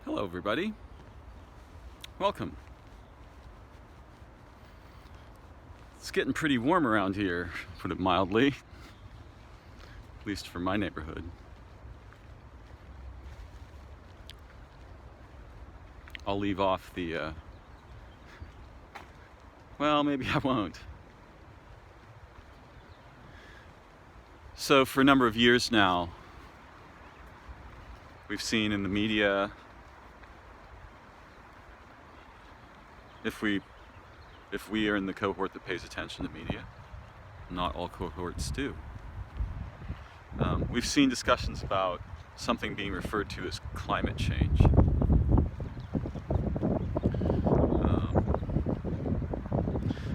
Hello everybody, welcome. It's getting pretty warm around here, to put it mildly, at least for my neighborhood. I'll leave off the, well, maybe I won't. So for a number of years now, we've seen in the media, if we are in the cohort that pays attention to media, not all cohorts do. We've seen discussions about something being referred to as climate change.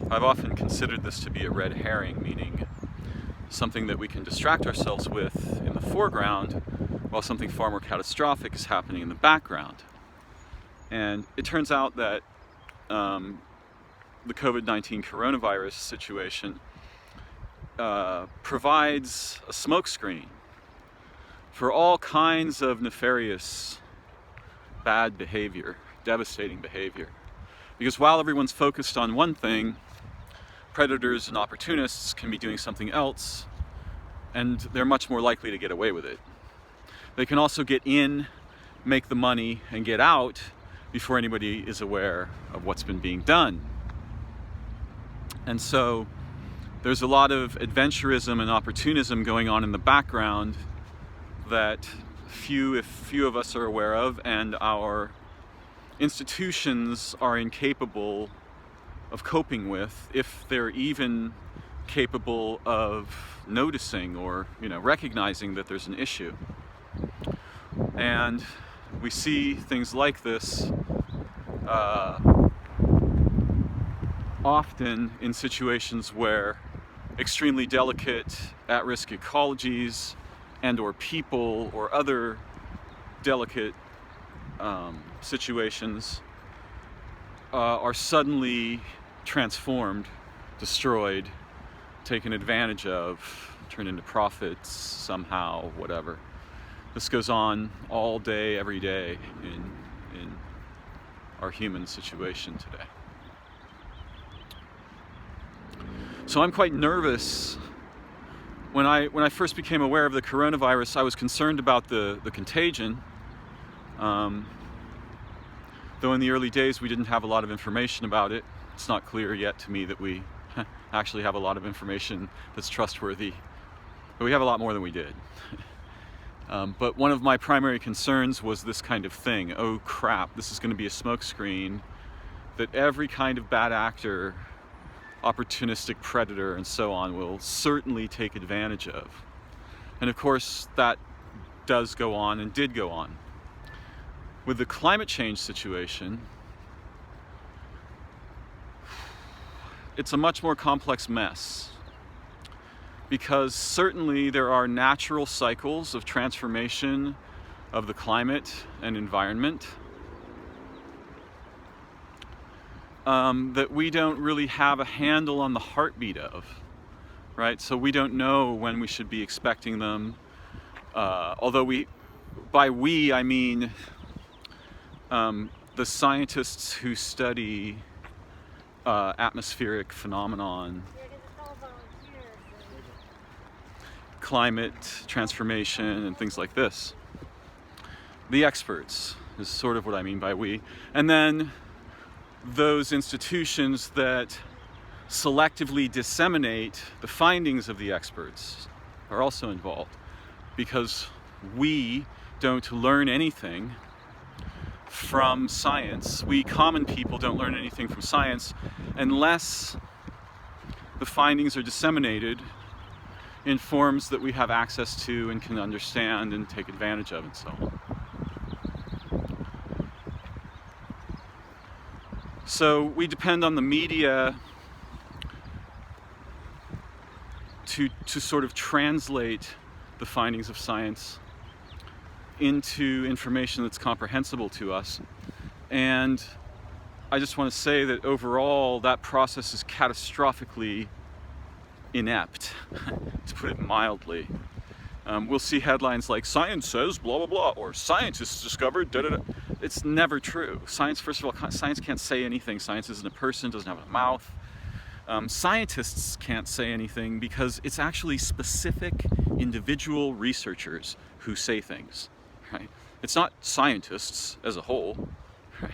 I've often considered this to be a red herring, meaning something that we can distract ourselves with in the foreground while something far more catastrophic is happening in the background. And it turns out that the COVID-19 coronavirus situation provides a smokescreen for all kinds of nefarious, bad behavior, devastating behavior. Because while everyone's focused on one thing, predators and opportunists can be doing something else, and they're much more likely to get away with it. They can also get in, make the money, and get out before anybody is aware of what's been being done. And so there's a lot of adventurism and opportunism going on in the background that few of us are aware of, and our institutions are incapable of coping with, if they're even capable of noticing or recognizing that there's an issue. And we see things like this often in situations where extremely delicate, at-risk ecologies and or people or other delicate situations are suddenly transformed, destroyed, taken advantage of, turned into profits somehow, whatever. This goes on all day, every day in our human situation today. So I'm quite nervous. When I first became aware of the coronavirus, I was concerned about the contagion. Though in the early days we didn't have a lot of information about it. It's not clear yet to me that we actually have a lot of information that's trustworthy. But we have a lot more than we did. But one of my primary concerns was this kind of thing. Oh crap, this is going to be a smokescreen that every kind of bad actor, opportunistic predator, and so on will certainly take advantage of. And of course that does go on and did go on. With the climate change situation, it's a much more complex mess. Because certainly there are natural cycles of transformation of the climate and environment that we don't really have a handle on the heartbeat of, right? So we don't know when we should be expecting them. Although by we I mean the scientists who study atmospheric phenomenon, climate transformation, and things like this. The experts is sort of what I mean by we. And then those institutions that selectively disseminate the findings of the experts are also involved, because we don't learn anything from science. We common people don't learn anything from science unless the findings are disseminated in forms that we have access to and can understand and take advantage of, and so on. So we depend on the media to sort of translate the findings of science into information that's comprehensible to us. And I just want to say that overall that process is catastrophically inept, to put it mildly. We'll see headlines like "Science says blah blah blah" or "Scientists discovered da da da." It's never true. Science, first of all, science can't say anything. Science isn't a person, doesn't have a mouth. Scientists can't say anything because it's actually specific individual researchers who say things, right? It's not scientists as a whole, right?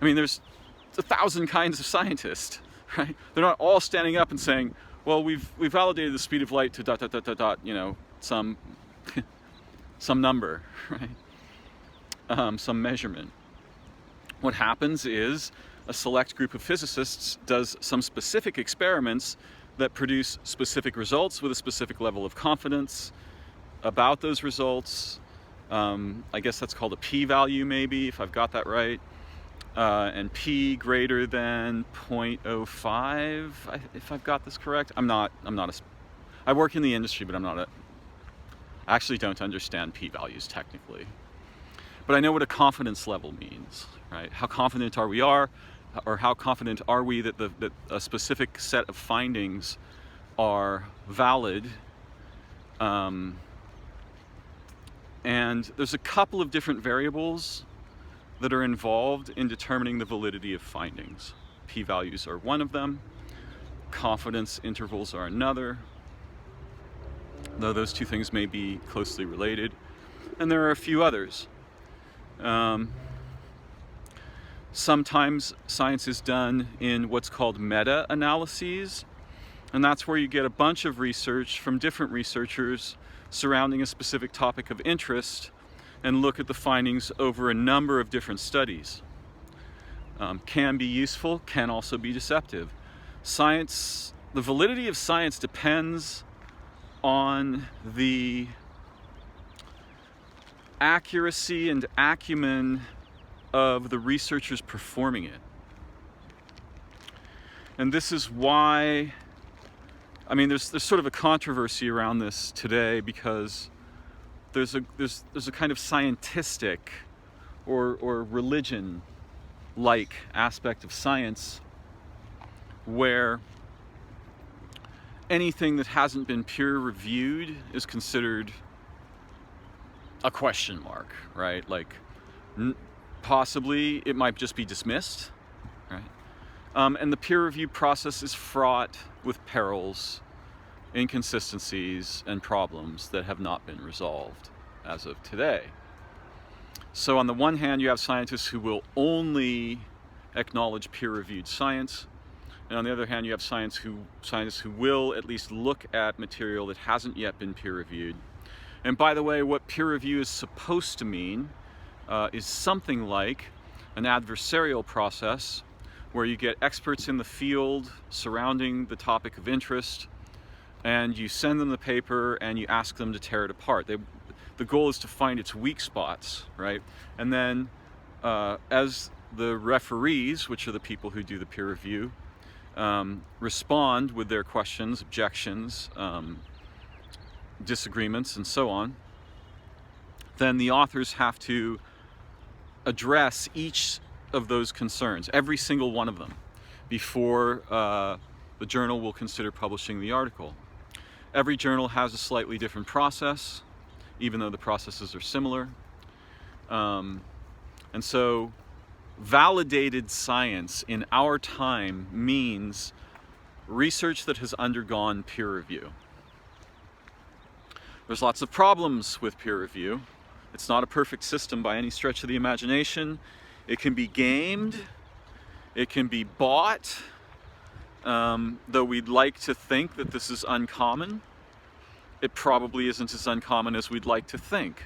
I mean, there's 1,000 kinds of scientists, right? They're not all standing up and saying, well, we've validated the speed of light to dot, dot, dot, dot, dot, you know, some number, right? Some measurement. What happens is a select group of physicists does some specific experiments that produce specific results with a specific level of confidence about those results. I guess that's called a p-value, maybe, if I've got that right. And p greater than 0.05, if I've got this correct. I work in the industry, but I actually don't understand p-values technically. But I know what a confidence level means, right? How confident are we how confident are we that a specific set of findings are valid? And there's a couple of different variables that are involved in determining the validity of findings. P-values are one of them. Confidence intervals are another, though those two things may be closely related. And there are a few others. Sometimes science is done in what's called meta-analyses, and that's where you get a bunch of research from different researchers surrounding a specific topic of interest and look at the findings over a number of different studies. Can be useful, can also be deceptive. Science, the validity of science depends on the accuracy and acumen of the researchers performing it. And this is why, I mean, there's sort of a controversy around this today because there's a kind of scientistic or religion-like aspect of science where anything that hasn't been peer-reviewed is considered a question mark, right? Like, possibly it might just be dismissed, right? And the peer review process is fraught with perils, inconsistencies, and problems that have not been resolved as of today. So on the one hand, you have scientists who will only acknowledge peer-reviewed science, and on the other hand, you have scientists who will at least look at material that hasn't yet been peer-reviewed. And by the way, what peer review is supposed to mean is something like an adversarial process where you get experts in the field surrounding the topic of interest and you send them the paper and you ask them to tear it apart. The goal is to find its weak spots, right? And then as the referees, which are the people who do the peer review, respond with their questions, objections, disagreements, and so on, then the authors have to address each of those concerns, every single one of them, before the journal will consider publishing the article. Every journal has a slightly different process, even though the processes are similar. And so validated science in our time means research that has undergone peer review. There's lots of problems with peer review. It's not a perfect system by any stretch of the imagination. It can be gamed, it can be bought, though we'd like to think that this is uncommon. It probably isn't as uncommon as we'd like to think.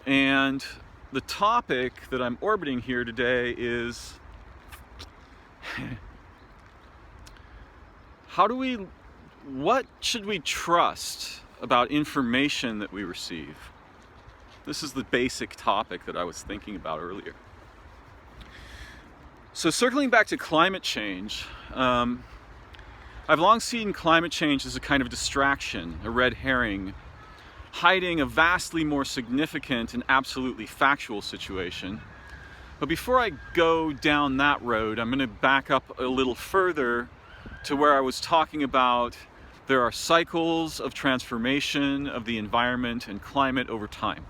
And the topic that I'm orbiting here today is what should we trust about information that we receive? This is the basic topic that I was thinking about earlier. So circling back to climate change, I've long seen climate change as a kind of distraction, a red herring, hiding a vastly more significant and absolutely factual situation. But before I go down that road, I'm going to back up a little further to where I was talking about there are cycles of transformation of the environment and climate over time.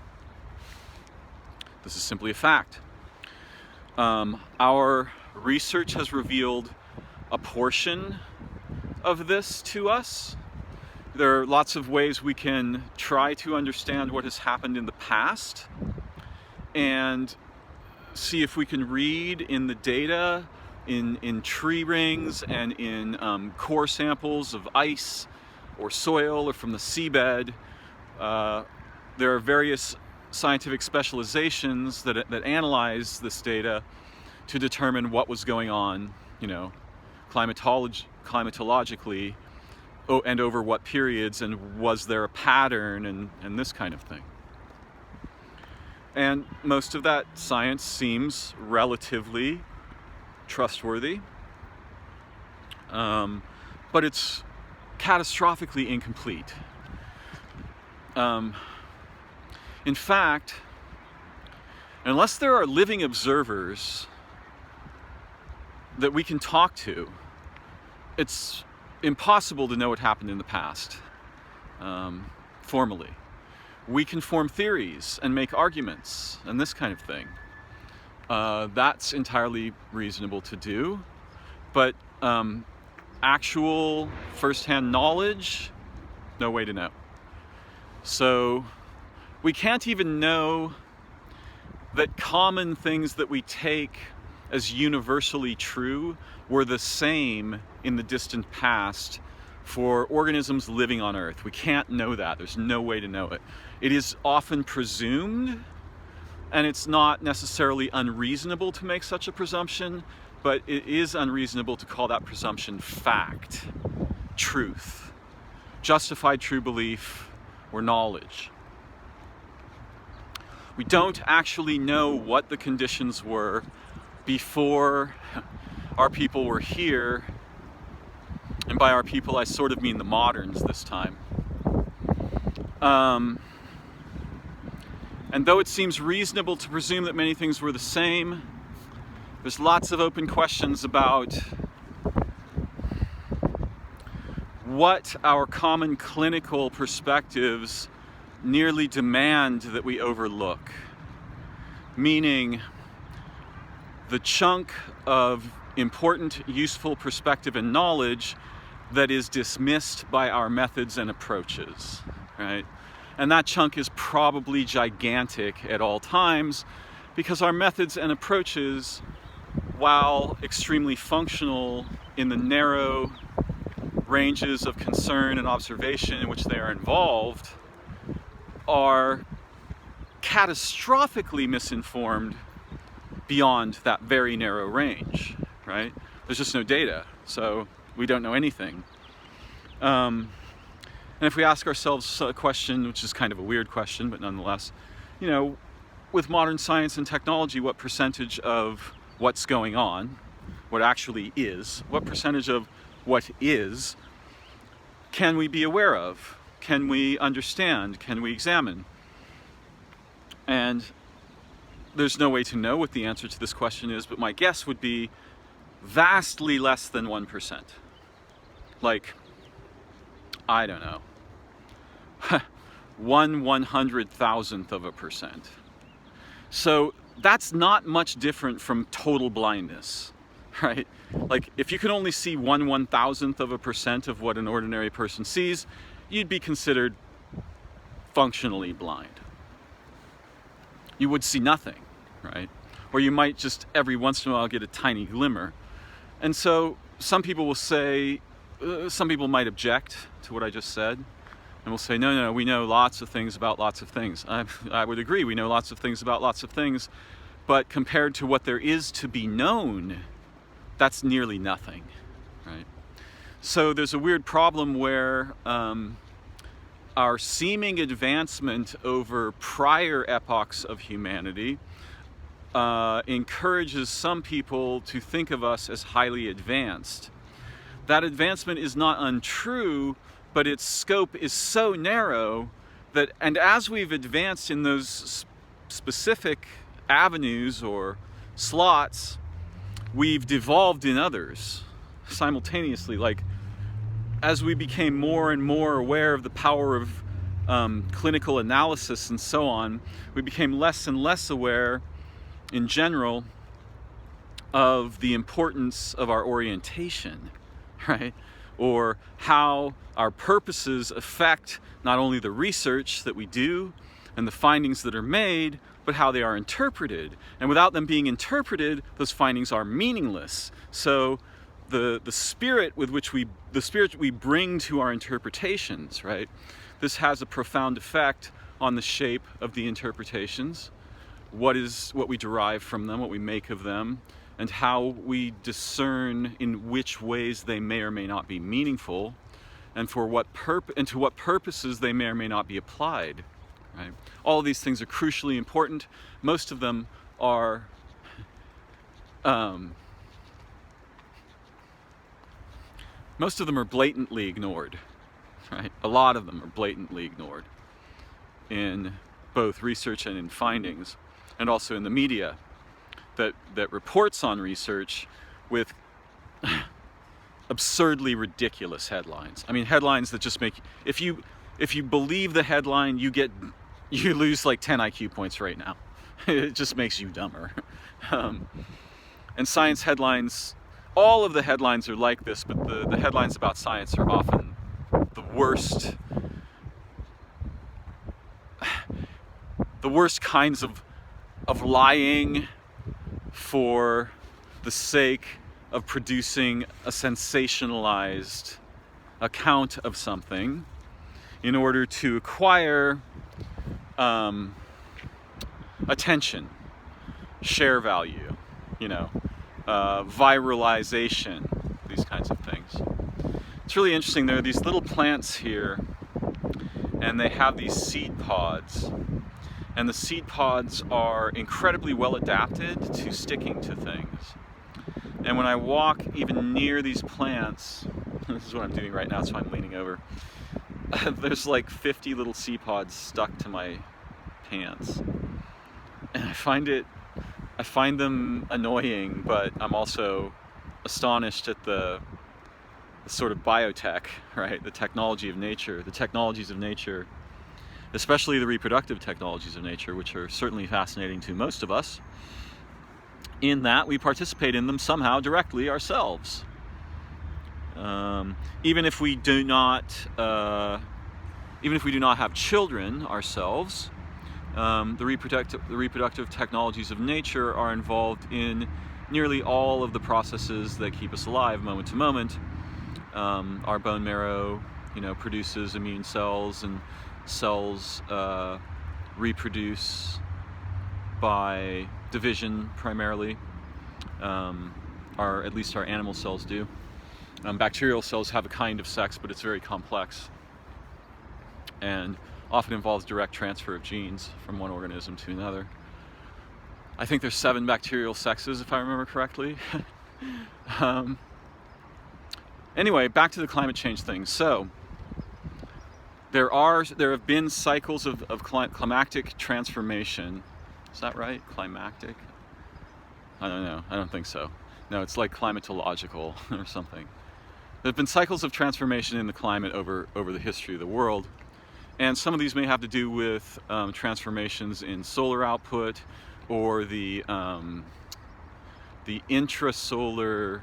This is simply a fact. Our research has revealed a portion of this to us. There are lots of ways we can try to understand what has happened in the past and see if we can read in the data, in tree rings and in core samples of ice or soil or from the seabed. There are various scientific specializations that analyze this data to determine what was going on, climatologically, and over what periods, and was there a pattern, and this kind of thing. And most of that science seems relatively trustworthy, but it's catastrophically incomplete. In fact, unless there are living observers that we can talk to, it's impossible to know what happened in the past, formally. We can form theories and make arguments and this kind of thing. That's entirely reasonable to do, but actual first-hand knowledge, no way to know. So we can't even know that common things that we take as universally true were the same in the distant past for organisms living on Earth. We can't know that. There's no way to know it. It is often presumed, and it's not necessarily unreasonable to make such a presumption, but it is unreasonable to call that presumption fact, truth, justified true belief, or knowledge. We don't actually know what the conditions were before our people were here, and by our people I sort of mean the moderns this time. And though it seems reasonable to presume that many things were the same, there's lots of open questions about what our common clinical perspectives nearly demand that we overlook. Meaning, the chunk of important, useful perspective and knowledge that is dismissed by our methods and approaches, right? And that chunk is probably gigantic at all times because our methods and approaches, while extremely functional in the narrow ranges of concern and observation in which they are involved, are catastrophically misinformed beyond that very narrow range, right? There's just no data, so we don't know anything. And if we ask ourselves a question, which is kind of a weird question, but nonetheless, with modern science and technology, what percentage of what's going on, what actually is, what percentage of what is, can we be aware of? Can we understand? Can we examine? And there's no way to know what the answer to this question is, but my guess would be vastly less than 1%. Like, I don't know, 1/100,000%. So that's not much different from total blindness, right? Like, if you can only see 1/1000% of what an ordinary person sees, you'd be considered functionally blind. You would see nothing, right? Or you might just every once in a while get a tiny glimmer. And so some people will say, some people might object to what I just said, and will say, no, we know lots of things about lots of things. I would agree, we know lots of things about lots of things, but compared to what there is to be known, that's nearly nothing, right? So there's a weird problem where our seeming advancement over prior epochs of humanity encourages some people to think of us as highly advanced. That advancement is not untrue, but its scope is so narrow that, and as we've advanced in those specific avenues or slots, we've devolved in others simultaneously. Like, as we became more and more aware of the power of clinical analysis and so on, we became less and less aware in general of the importance of our orientation, right? Or how our purposes affect not only the research that we do and the findings that are made, but how they are interpreted. And without them being interpreted, those findings are meaningless. So the spirit we bring to our interpretations, right? This has a profound effect on the shape of the interpretations, what we derive from them, what we make of them, and how we discern in which ways they may or may not be meaningful, and to what purposes they may or may not be applied. Right? All of these things are crucially important. Most of them are blatantly ignored. Right? A lot of them are blatantly ignored in both research and in findings, and also in the media that reports on research with absurdly ridiculous headlines. I mean, headlines that just make, if you believe the headline, you lose like 10 IQ points right now. It just makes you dumber. And science headlines, all of the headlines are like this, but the headlines about science are often the worst kinds of lying for the sake of producing a sensationalized account of something in order to acquire attention, share value, viralization, these kinds of things. It's really interesting. There are these little plants here, and they have these seed pods. And the seed pods are incredibly well adapted to sticking to things. And when I walk even near these plants, this is what I'm doing right now, so I'm leaning over, there's like 50 little seed pods stuck to my pants. And I find them annoying, but I'm also astonished at the sort of biotech, right? The technology of nature, the technologies of nature, especially the reproductive technologies of nature, which are certainly fascinating to most of us, in that we participate in them somehow directly ourselves. Even if we do not have children ourselves, the reproductive technologies of nature are involved in nearly all of the processes that keep us alive moment to moment. Our bone marrow, produces immune cells, and cells reproduce by division primarily, at least our animal cells do. Bacterial cells have a kind of sex, but it's very complex and often involves direct transfer of genes from one organism to another. I think there's 7 bacterial sexes, if I remember correctly. Anyway, back to the climate change thing. So there have been cycles of climactic transformation. Is that right? Climactic? I don't know. I don't think so. No, it's like climatological or something. There have been cycles of transformation in the climate over the history of the world. And some of these may have to do with transformations in solar output, or the intrasolar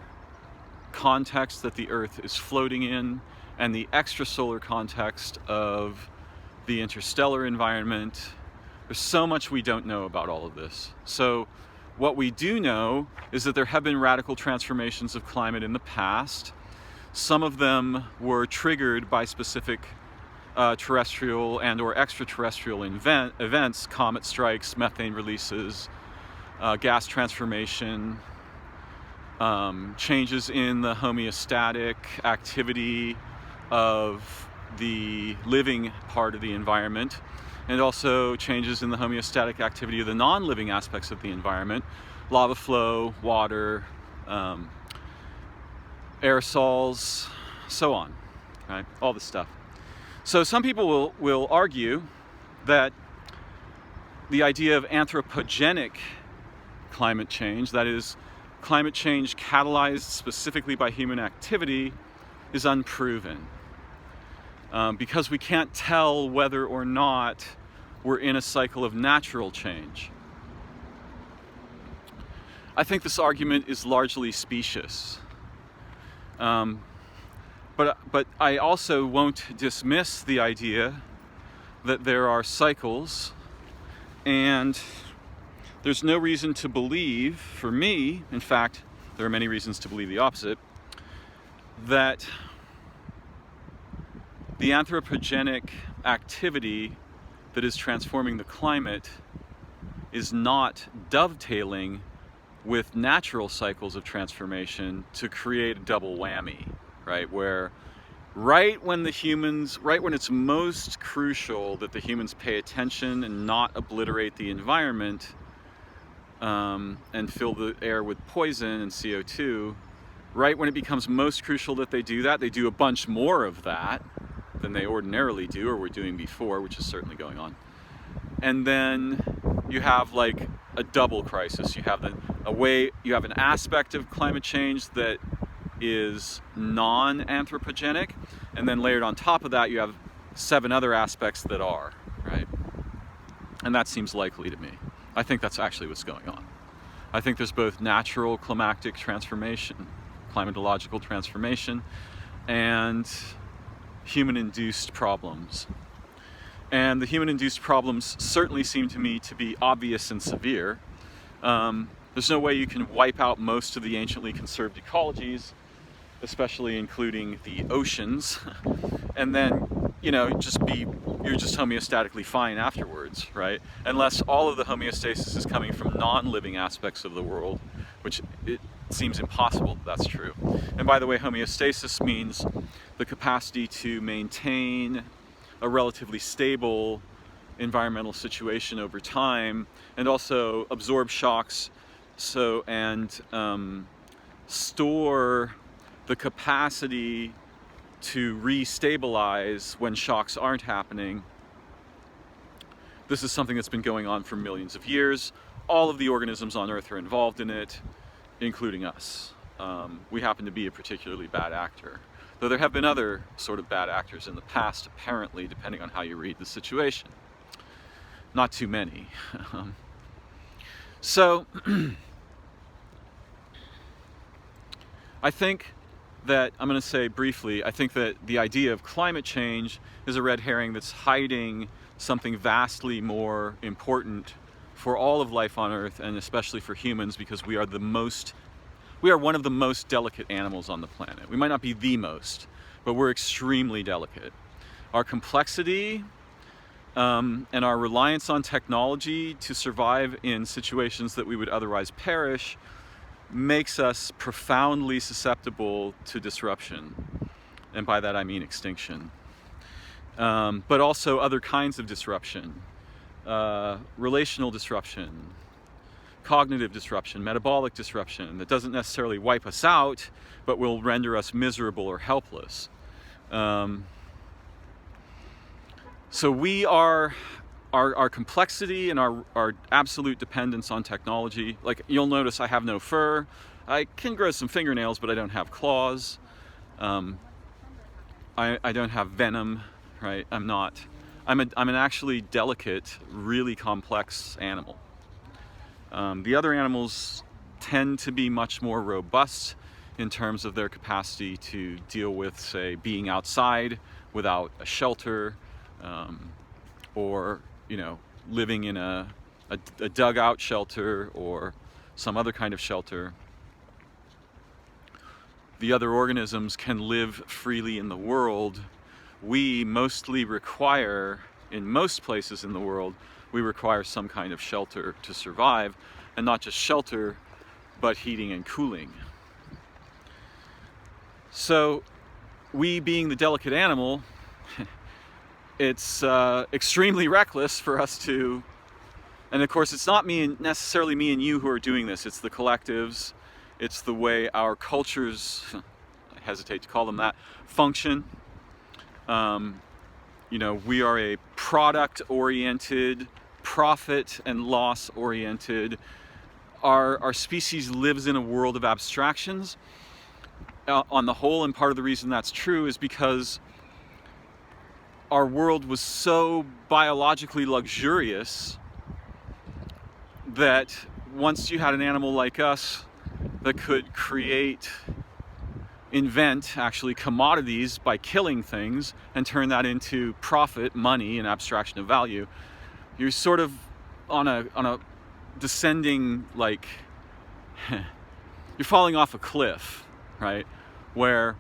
context that the Earth is floating in, and the extrasolar context of the interstellar environment. There's so much we don't know about all of this. So what we do know is that there have been radical transformations of climate in the past. Some of them were triggered by specific terrestrial and or extraterrestrial events, comet strikes, methane releases, gas transformation, changes in the homeostatic activity of the living part of the environment, and also changes in the homeostatic activity of the non-living aspects of the environment, lava flow, water, aerosols, so on, right? All this stuff. So some people will argue that the idea of anthropogenic climate change, that is, climate change catalyzed specifically by human activity, is unproven. because we can't tell whether or not we're in a cycle of natural change. I think this argument is largely specious. But I also won't dismiss the idea that there are cycles, and there's no reason to believe, for me, in fact, there are many reasons to believe the opposite, that the anthropogenic activity that is transforming the climate is not dovetailing with natural cycles of transformation to create a double whammy, right? Where right when it's most crucial that the humans pay attention and not obliterate the environment and fill the air with poison and CO2, right when it becomes most crucial that they do that, they do a bunch more of that than they ordinarily do or were doing before, which is certainly going on. And then you have like a double crisis. You have an aspect of climate change that is non-anthropogenic, and then layered on top of that you have 7 other aspects that are, right? And that seems likely to me. I think that's actually what's going on. I think there's both natural climatic transformation, climatological transformation, and human-induced problems. And the human-induced problems certainly seem to me to be obvious and severe. There's no way you can wipe out most of the anciently conserved ecologies, especially including the oceans, and then, you're just homeostatically fine afterwards, right? Unless all of the homeostasis is coming from non-living aspects of the world, which it seems impossible that that's true. And by the way, homeostasis means the capacity to maintain a relatively stable environmental situation over time, and also absorb shocks, and store the capacity to re-stabilize when shocks aren't happening. This is something that's been going on for millions of years. All of the organisms on Earth are involved in it, including us. We happen to be a particularly bad actor, though there have been other sort of bad actors in the past, apparently, depending on how you read the situation. Not too many. So, I think that, I'm going to say briefly, I think that the idea of climate change is a red herring that's hiding something vastly more important for all of life on Earth, and especially for humans, because we are one of the most delicate animals on the planet. We might not be the most, but we're extremely delicate. Our complexity and our reliance on technology to survive in situations that we would otherwise perish makes us profoundly susceptible to disruption. And by that I mean extinction. But also other kinds of disruption. Relational disruption, cognitive disruption, metabolic disruption that doesn't necessarily wipe us out, but will render us miserable or helpless. So we are, our complexity and our absolute dependence on technology, like you'll notice I have no fur, I can grow some fingernails, but I don't have claws. I don't have venom, right? I'm an actually delicate, really complex animal. The other animals tend to be much more robust in terms of their capacity to deal with, say, being outside without a shelter, or living in a dugout shelter or some other kind of shelter. The other organisms can live freely in the world. We mostly require, in most places in the world, we require some kind of shelter to survive, and not just shelter, but heating and cooling. So, we being the delicate animal, it's extremely reckless for us to, and of course it's not necessarily me and you who are doing this, it's the collectives, it's the way our cultures, I hesitate to call them that, function. We are a product-oriented, profit and loss-oriented. Our species lives in a world of abstractions. On the whole, and part of the reason that's true is because our world was so biologically luxurious that once you had an animal like us that could create, invent actually commodities by killing things and turn that into profit, money, and abstraction of value, you're sort of on a descending, like, you're falling off a cliff, right? Where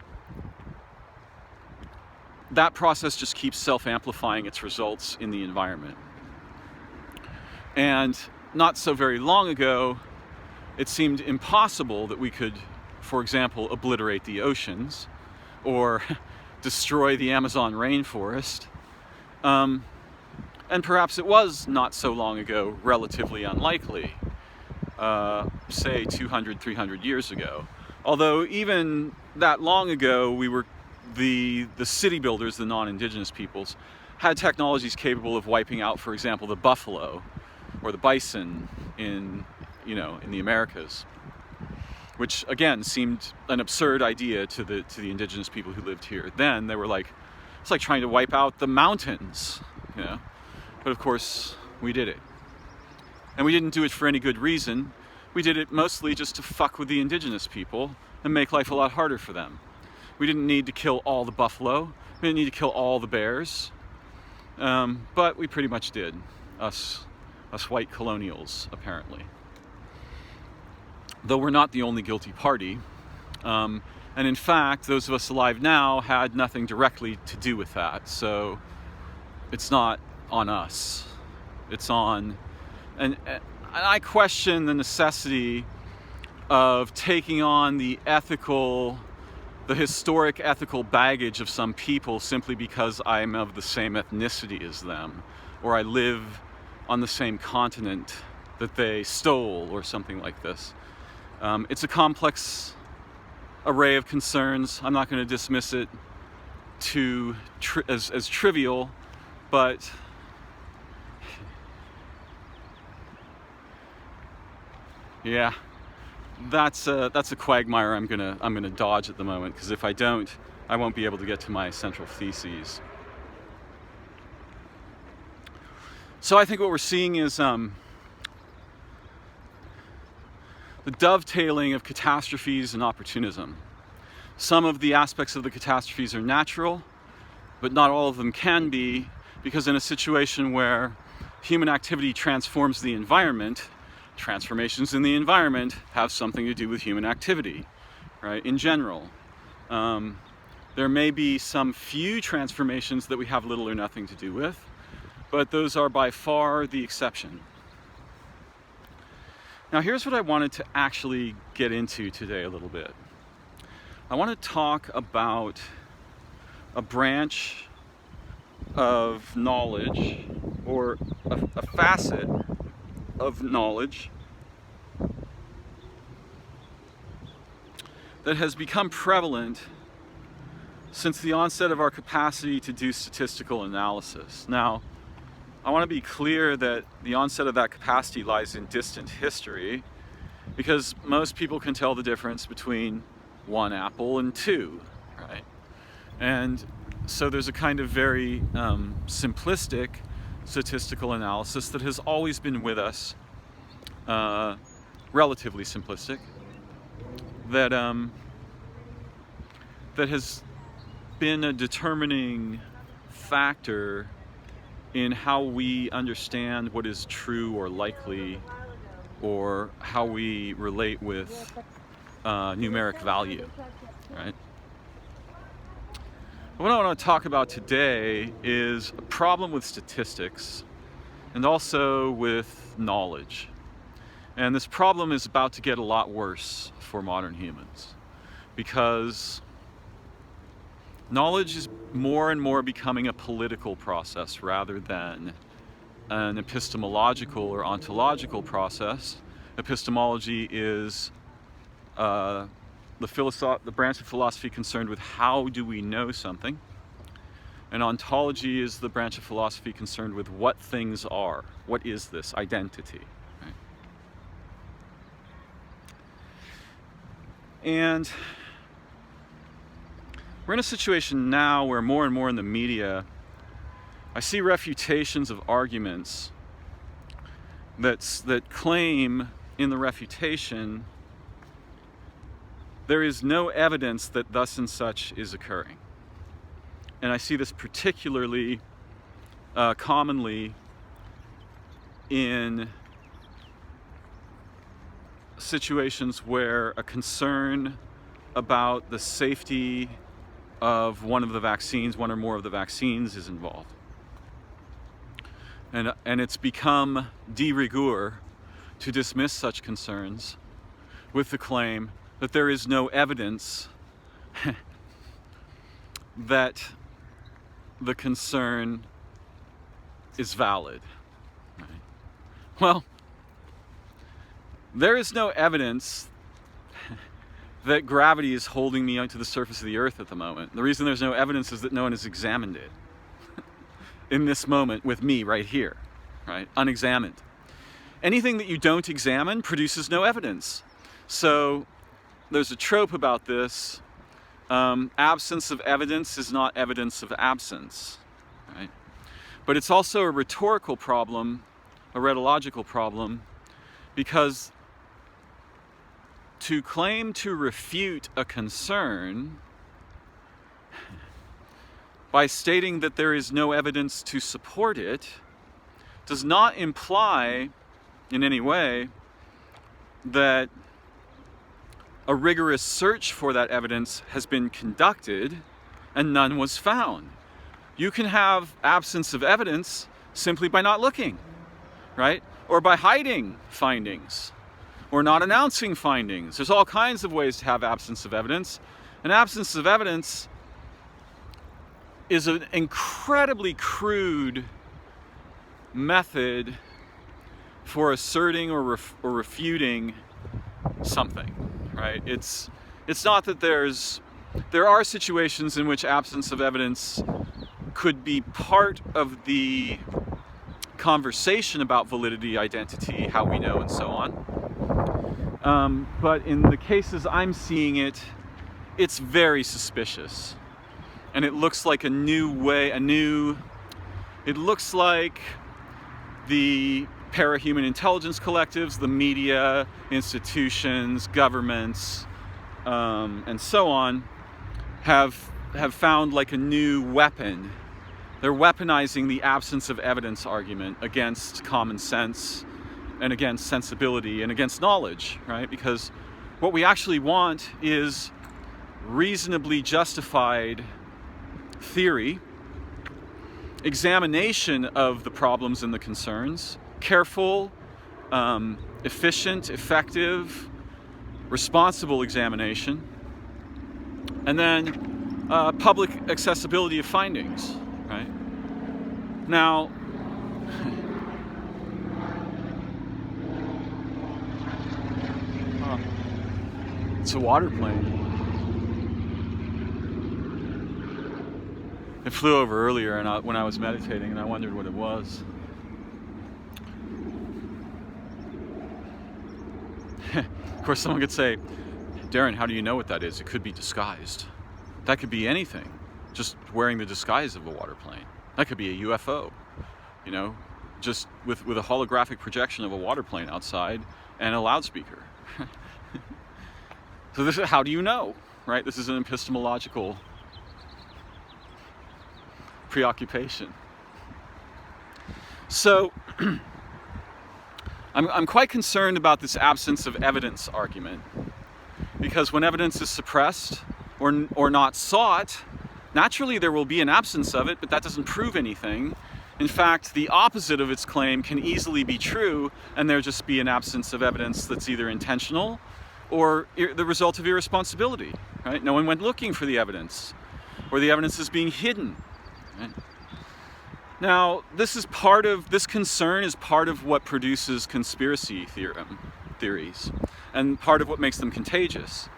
that process just keeps self-amplifying its results in the environment. And not so very long ago, it seemed impossible that we could, for example, obliterate the oceans or destroy the Amazon rainforest. And perhaps it was not so long ago relatively unlikely, say 200, 300 years ago. Although even that long ago, we were the city builders, the non-indigenous peoples, had technologies capable of wiping out, for example, the buffalo or the bison in the Americas, which again seemed an absurd idea to the indigenous people who lived here. Then they were like, it's like trying to wipe out the mountains, you know. But of course, we did it. And we didn't do it for any good reason. We did it mostly just to fuck with the indigenous people and make life a lot harder for them. We didn't need to kill all the buffalo. We didn't need to kill all the bears. But we pretty much did, us white colonials, apparently. Though we're not the only guilty party. And in fact, those of us alive now had nothing directly to do with that. So it's not on us. It's on, and I question the necessity of taking on the historic ethical baggage of some people simply because I'm of the same ethnicity as them, or I live on the same continent that they stole, or something like this. It's a complex array of concerns. I'm not going to dismiss it as trivial, but yeah, that's a quagmire I'm gonna dodge at the moment, because if I don't, I won't be able to get to my central theses. So I think what we're seeing is the dovetailing of catastrophes and opportunism. Some of the aspects of the catastrophes are natural, but not all of them can be, because in a situation where human activity transforms the environment, transformations in the environment have something to do with human activity, right? In general. There may be some few transformations that we have little or nothing to do with, but those are by far the exception. Now here's what I wanted to actually get into today a little bit. I want to talk about a branch of knowledge, or a facet of knowledge that has become prevalent since the onset of our capacity to do statistical analysis. Now, I want to be clear that the onset of that capacity lies in distant history, because most people can tell the difference between one apple and two, right? And so there's a kind of very simplistic statistical analysis that has always been with us, relatively simplistic, that has been a determining factor in how we understand what is true or likely, or how we relate with numeric value, right? What I want to talk about today is a problem with statistics and also with knowledge. And this problem is about to get a lot worse for modern humans, because knowledge is more and more becoming a political process rather than an epistemological or ontological process. Epistemology is the branch of philosophy concerned with how do we know something, and ontology is the branch of philosophy concerned with what things are. What is this identity? Right? And we're in a situation now where more and more in the media I see refutations of arguments that claim in the refutation there is no evidence that thus and such is occurring. And I see this particularly commonly in situations where a concern about the safety of one of the vaccines, one or more of the vaccines, is involved. And it's become de rigueur to dismiss such concerns with the claim that there is no evidence that the concern is valid. Right? Well, there is no evidence that gravity is holding me onto the surface of the earth at the moment. The reason there's no evidence is that no one has examined it in this moment with me right here, right? Unexamined. Anything that you don't examine produces no evidence. So there's a trope about this. Absence of evidence is not evidence of absence, right? But it's also a rhetorical problem, a rhetorical problem, because to claim to refute a concern by stating that there is no evidence to support it does not imply in any way that a rigorous search for that evidence has been conducted and none was found. You can have absence of evidence simply by not looking, right? Or by hiding findings, or not announcing findings. There's all kinds of ways to have absence of evidence. An absence of evidence is an incredibly crude method for asserting or refuting something, right? It's not that there are situations in which absence of evidence could be part of the conversation about validity, identity, how we know, and so on. But in the cases I'm seeing it, it's very suspicious. And it looks like a new way, it looks like the parahuman intelligence collectives, the media, institutions, governments, and so on, have found like a new weapon. They're weaponizing the absence of evidence argument against common sense and against sensibility and against knowledge, right? Because what we actually want is reasonably justified theory, examination of the problems and the concerns, careful, efficient, effective, responsible examination, and then public accessibility of findings, right? Now, it's a water plane. It flew over earlier and when I was meditating, and I wondered what it was. Of course, someone could say, Darren, how do you know what that is? It could be disguised. That could be anything, just wearing the disguise of a water plane. That could be a UFO, you know, just with a holographic projection of a water plane outside and a loudspeaker. So this is, how do you know, right? This is an epistemological preoccupation. So I'm quite concerned about this absence of evidence argument, because when evidence is suppressed or not sought, naturally there will be an absence of it, but that doesn't prove anything. In fact, the opposite of its claim can easily be true, and there just be an absence of evidence that's either intentional or the result of irresponsibility, right? No one went looking for the evidence, or the evidence is being hidden. Right? Now, this concern is part of what produces conspiracy theories, and part of what makes them contagious.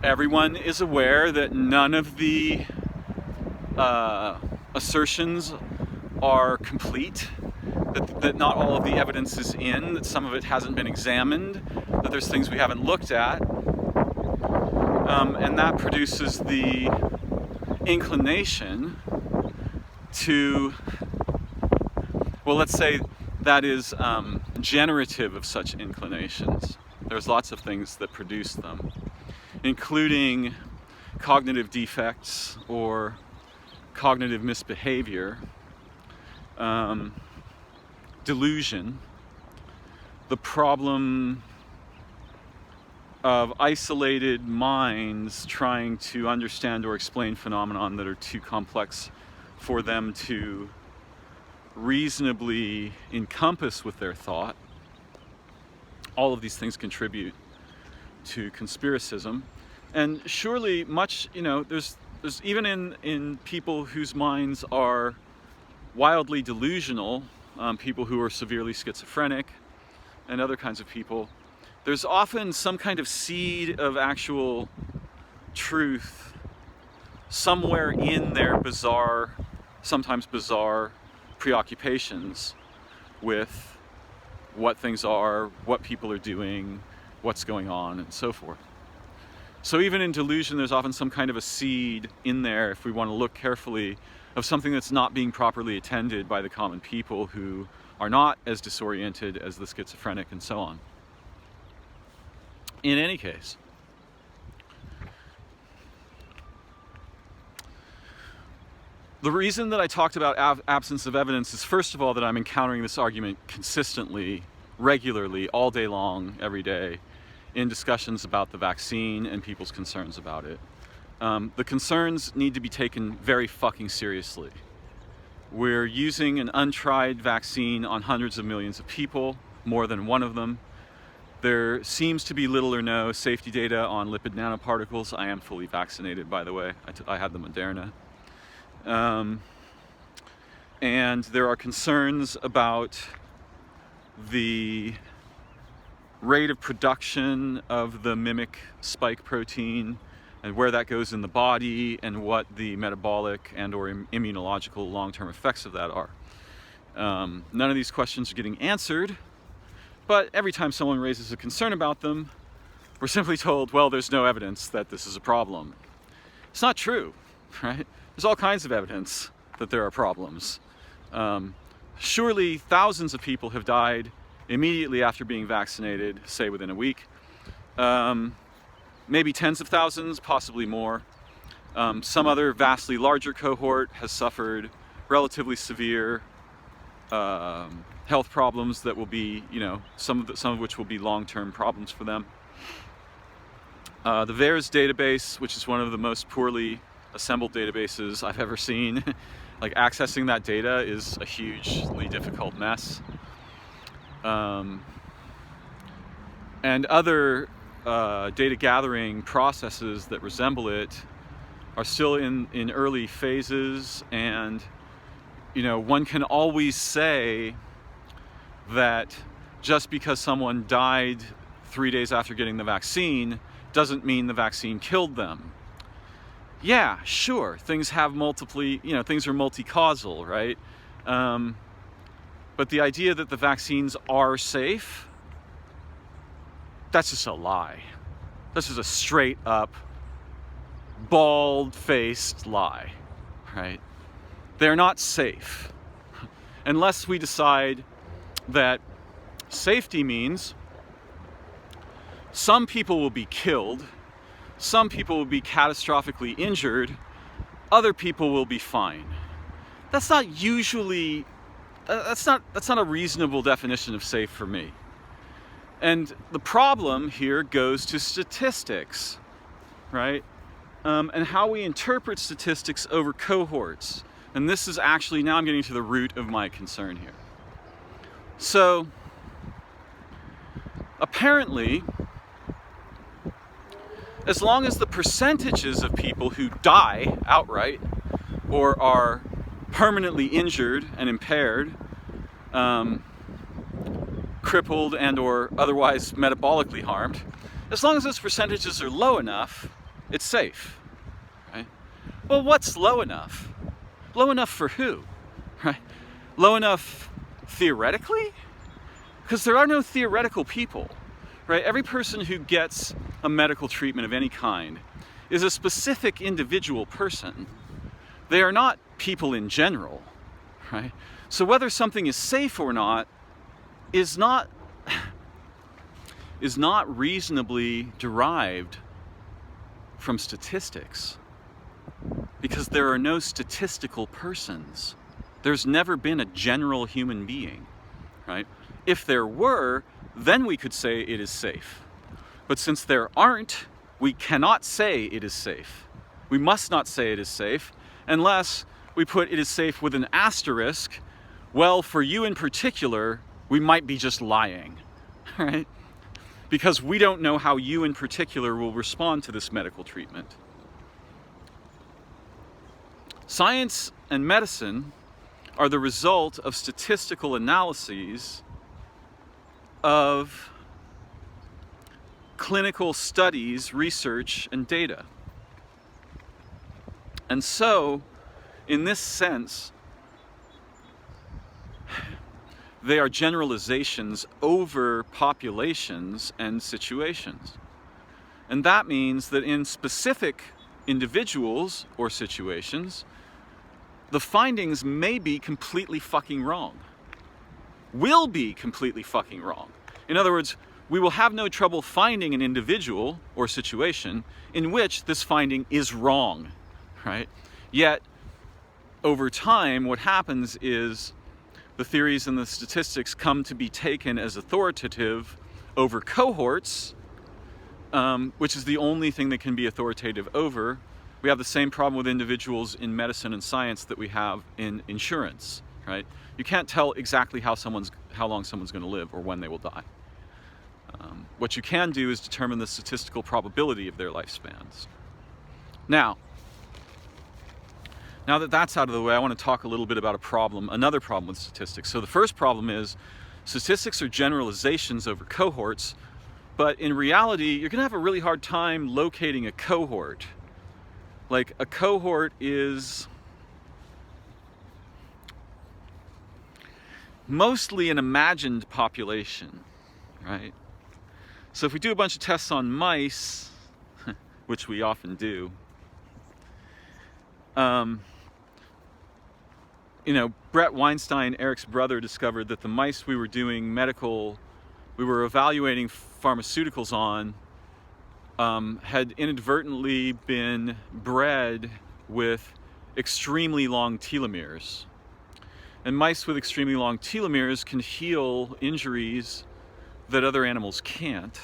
Everyone is aware that none of the assertions are complete, that not all of the evidence is in, that some of it hasn't been examined, that there's things we haven't looked at, and that produces the inclination to, well, let's say that is generative of such inclinations. There's lots of things that produce them, including cognitive defects or cognitive misbehavior, delusion, the problem of isolated minds trying to understand or explain phenomena that are too complex for them to reasonably encompass with their thought. All of these things contribute to conspiracism. And surely much, there's even in people whose minds are wildly delusional, people who are severely schizophrenic and other kinds of people, there's often some kind of seed of actual truth somewhere in their bizarre, sometimes bizarre preoccupations with what things are, what people are doing, what's going on, and so forth. So even in delusion, there's often some kind of a seed in there, if we want to look carefully, of something that's not being properly attended by the common people who are not as disoriented as the schizophrenic and so on. In any case, the reason that I talked about absence of evidence is, first of all, that I'm encountering this argument consistently, regularly, all day long, every day, in discussions about the vaccine and people's concerns about it. The concerns need to be taken very fucking seriously. We're using an untried vaccine on hundreds of millions of people, more than one of them. There seems to be little or no safety data on lipid nanoparticles. I am fully vaccinated, by the way. I had the Moderna. And there are concerns about the rate of production of the mimic spike protein and where that goes in the body and what the metabolic and or immunological long-term effects of that are. None of these questions are getting answered, but every time someone raises a concern about them, we're simply told, well, there's no evidence that this is a problem. It's not true, right? There's all kinds of evidence that there are problems. Surely thousands of people have died immediately after being vaccinated, say within a week. Maybe tens of thousands, possibly more. Some other vastly larger cohort has suffered relatively severe health problems that will be, some of which will be long-term problems for them. The VAERS database, which is one of the most poorly assembled databases I've ever seen, like accessing that data is a hugely difficult mess. And other data gathering processes that resemble it are still in early phases, and one can always say that just because someone died 3 days after getting the vaccine doesn't mean the vaccine killed them. Yeah, sure, things have things are multi-causal, right? But the idea that the vaccines are safe, that's just a lie. This is a straight up, bald-faced lie, right? They're not safe. Unless we decide that safety means some people will be killed, some people will be catastrophically injured, other people will be fine. That's not a reasonable definition of safe for me. And the problem here goes to statistics, right? And how we interpret statistics over cohorts. And this is actually, now I'm getting to the root of my concern here. So, apparently, as long as the percentages of people who die outright or are permanently injured and impaired, crippled and or otherwise metabolically harmed, as long as those percentages are low enough, it's safe, right? Well, what's low enough? Low enough for who, right? Low enough theoretically? Because there are no theoretical people, right? Every person who gets a medical treatment of any kind is a specific individual person They are not people in general, right? So whether something is safe or not is not reasonably derived from statistics, because there are no statistical persons. There's never been a general human being, right? If there were, then we could say it is safe. But since there aren't, we cannot say it is safe. We must not say it is safe unless we put it is safe with an asterisk. Well, for you in particular, we might be just lying, right? Because we don't know how you in particular will respond to this medical treatment. Science and medicine are the result of statistical analyses of clinical studies, research, and data. And so, in this sense, they are generalizations over populations and situations. And that means that in specific individuals or situations, the findings may be completely fucking wrong. Will be completely fucking wrong. In other words, we will have no trouble finding an individual or situation in which this finding is wrong, right? Yet, over time, what happens is the theories and the statistics come to be taken as authoritative over cohorts, which is the only thing that can be authoritative over. We have the same problem with individuals in medicine and science that we have in insurance, right? You can't tell exactly how long someone's going to live or when they will die. What you can do is determine the statistical probability of their lifespans. Now that that's out of the way, I want to talk a little bit about another problem with statistics. So the first problem is statistics are generalizations over cohorts, but in reality, you're going to have a really hard time locating a cohort. Like, a cohort is mostly an imagined population, right? So if we do a bunch of tests on mice, which we often do, Brett Weinstein, Eric's brother, discovered that the mice we were evaluating pharmaceuticals on, had inadvertently been bred with extremely long telomeres. And mice with extremely long telomeres can heal injuries that other animals can't.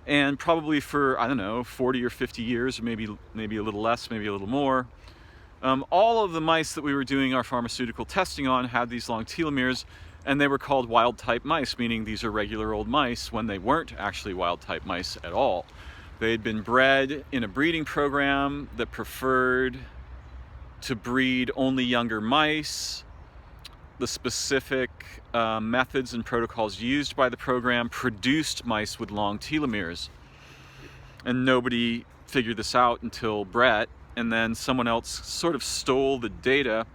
And probably for, 40 or 50 years, or maybe a little less, maybe a little more, all of the mice that we were doing our pharmaceutical testing on had these long telomeres, and they were called wild-type mice, meaning these are regular old mice when they weren't actually wild-type mice at all. They had been bred in a breeding program that preferred to breed only younger mice. The specific methods and protocols used by the program produced mice with long telomeres. And nobody figured this out until Brett, and then someone else sort of stole the data,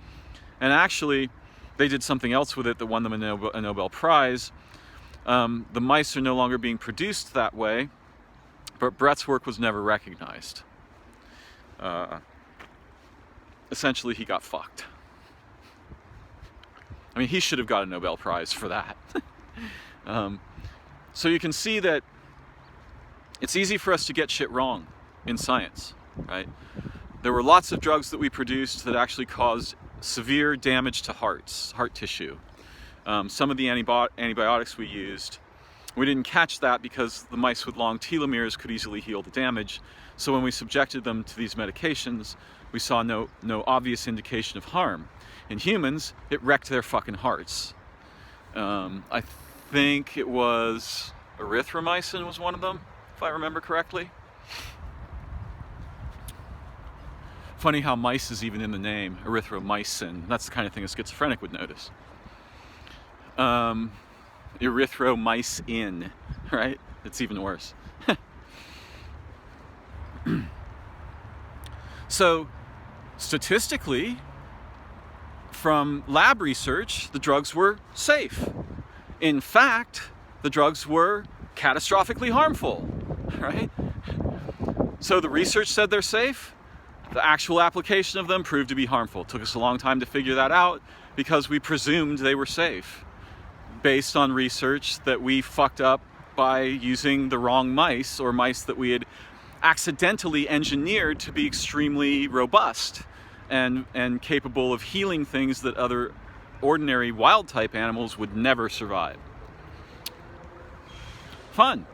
and actually they did something else with it that won them a Nobel Prize. The mice are no longer being produced that way, but Brett's work was never recognized. Essentially, he got fucked. I mean, he should have got a Nobel Prize for that. So you can see that it's easy for us to get shit wrong in science, right? There were lots of drugs that we produced that actually caused severe damage to heart tissue. Some of the antibiotics we used, we didn't catch that because the mice with long telomeres could easily heal the damage. So when we subjected them to these medications, we saw no obvious indication of harm. In humans, it wrecked their fucking hearts. I think it was erythromycin was one of them, if I remember correctly. Funny how mice is even in the name, erythromycin. That's the kind of thing a schizophrenic would notice. Erythromycin, right? It's even worse. So, statistically, from lab research, the drugs were safe. In fact, the drugs were catastrophically harmful, right? So the research said they're safe. The actual application of them proved to be harmful. It took us a long time to figure that out because we presumed they were safe based on research that we fucked up by using the wrong mice, or mice that we had accidentally engineered to be extremely robust and capable of healing things that other ordinary wild type animals would never survive. Fun.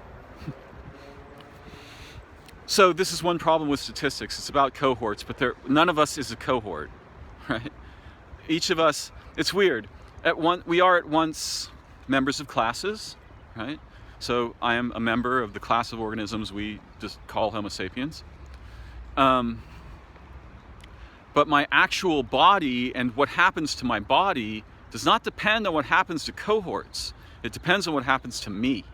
So this is one problem with statistics. It's about cohorts, but none of us is a cohort, right? Each of us, it's weird. We are at once members of classes, right? So I am a member of the class of organisms we just call Homo sapiens. But my actual body and what happens to my body does not depend on what happens to cohorts. It depends on what happens to me,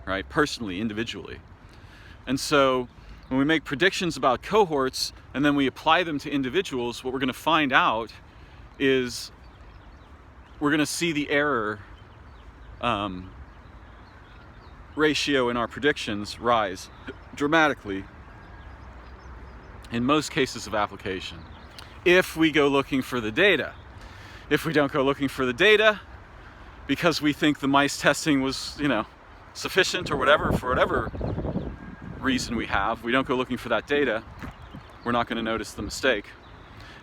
right? Personally, individually. And so when we make predictions about cohorts and then we apply them to individuals, what we're going to find out is we're going to see the error ratio in our predictions rise dramatically in most cases of application, if we go looking for the data. If we don't go looking for the data because we think the mice testing was, sufficient or whatever, for whatever reason we don't go looking for that data, we're not going to notice the mistake.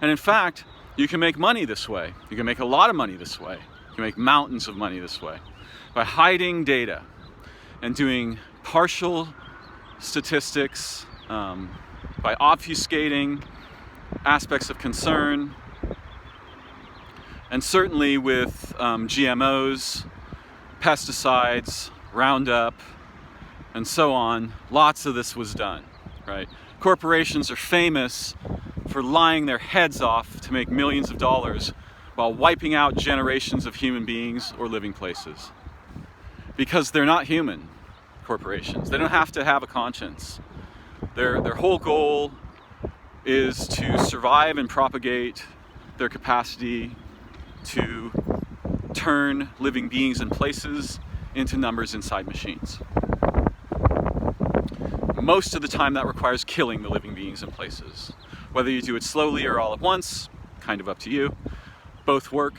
And in fact, you can make money this way. You can make a lot of money this way. You can make mountains of money this way by hiding data and doing partial statistics, by obfuscating aspects of concern, and certainly with GMOs, pesticides, Roundup, and so on. Lots of this was done, right? Corporations are famous for lying their heads off to make millions of dollars while wiping out generations of human beings or living places. Because they're not human, corporations. They don't have to have a conscience. Their whole goal is to survive and propagate their capacity to turn living beings and places into numbers inside machines. Most of the time that requires killing the living beings and places. Whether you do it slowly or all at once, kind of up to you. Both work,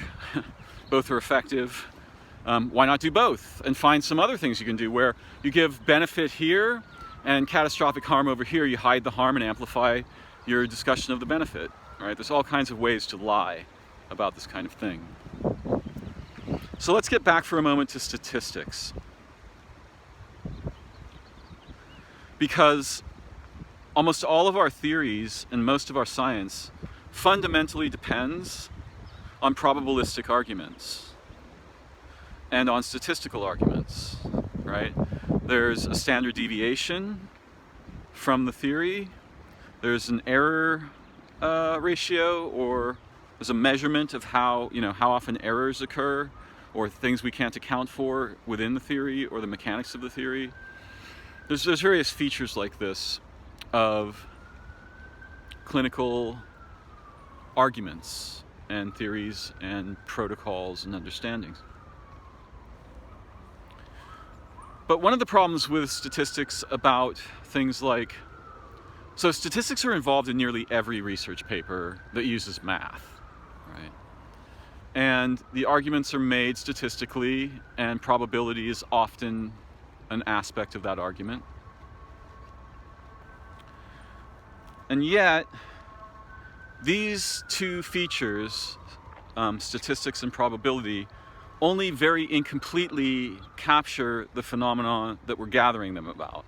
both are effective. Why not do both and find some other things you can do where you give benefit here and catastrophic harm over here. You hide the harm and amplify your discussion of the benefit, right? There's all kinds of ways to lie about this kind of thing. So let's get back for a moment to statistics. Because almost all of our theories and most of our science fundamentally depends on probabilistic arguments and on statistical arguments, right? There's a standard deviation from the theory. There's an error ratio, or there's a measurement of how often errors occur or things we can't account for within the theory or the mechanics of the theory. There's various features like this of clinical arguments and theories and protocols and understandings. But one of the problems with statistics about things like, so statistics are involved in nearly every research paper that uses math, right? And the arguments are made statistically, and probability is often an aspect of that argument. And yet, these two features, statistics and probability, only very incompletely capture the phenomenon that we're gathering them about.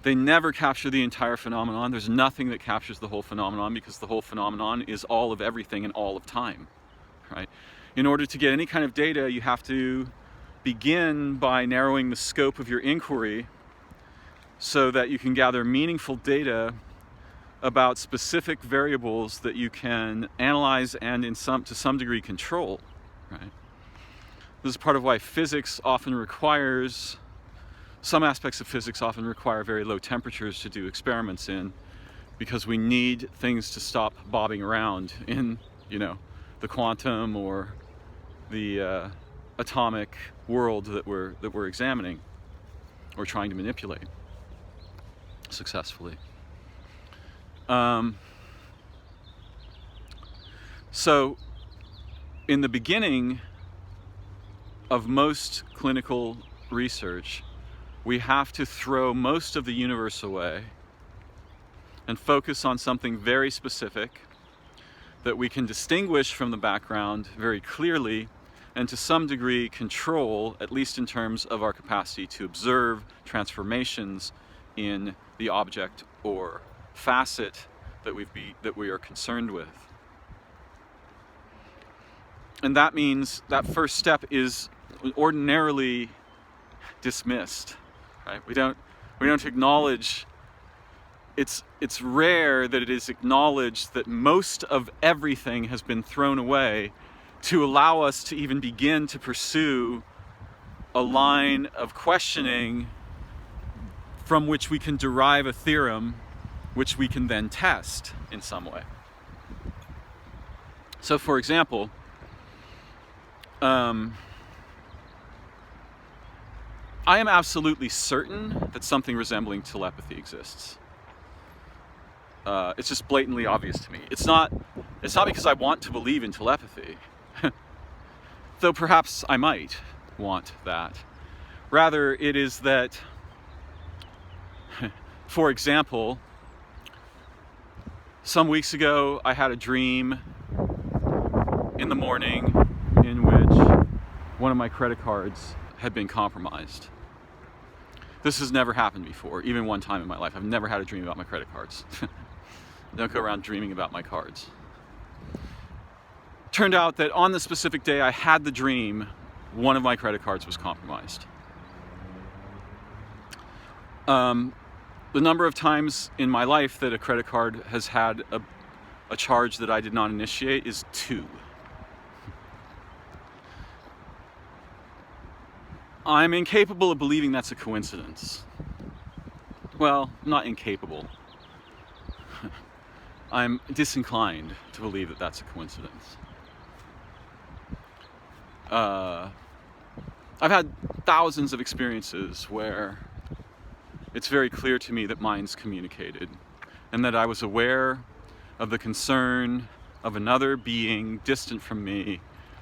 They never capture the entire phenomenon. There's nothing that captures the whole phenomenon, because the whole phenomenon is all of everything and all of time, right? In order to get any kind of data, you have to begin by narrowing the scope of your inquiry so that you can gather meaningful data about specific variables that you can analyze and to some degree control, right? This is part of why some aspects of physics often require very low temperatures to do experiments in, because we need things to stop bobbing around in, the quantum or the atomic world that we're examining or trying to manipulate successfully. So in the beginning of most clinical research, we have to throw most of the universe away and focus on something very specific that we can distinguish from the background very clearly and to some degree control, at least in terms of our capacity to observe transformations in the object or facet that we are concerned with. And that means that first step is ordinarily dismissed, right? We don't acknowledge. It's rare that it is acknowledged that most of everything has been thrown away to allow us to even begin to pursue a line of questioning from which we can derive a theorem which we can then test in some way. So for example, I am absolutely certain that something resembling telepathy exists. It's just blatantly obvious to me. It's not because I want to believe in telepathy, though perhaps I might want that. Rather, it is that, for example, some weeks ago I had a dream in the morning in which one of my credit cards had been compromised. This has never happened before, even one time in my life. I've never had a dream about my credit cards. Don't go around dreaming about my cards. Turned out that on the specific day I had the dream, one of my credit cards was compromised. The number of times in my life that a credit card has had a charge that I did not initiate is 2. I'm incapable of believing that's a coincidence. Well, not incapable. I'm disinclined to believe that that's a coincidence. I've had thousands of experiences where it's very clear to me that minds communicated and that I was aware of the concern of another being distant from me,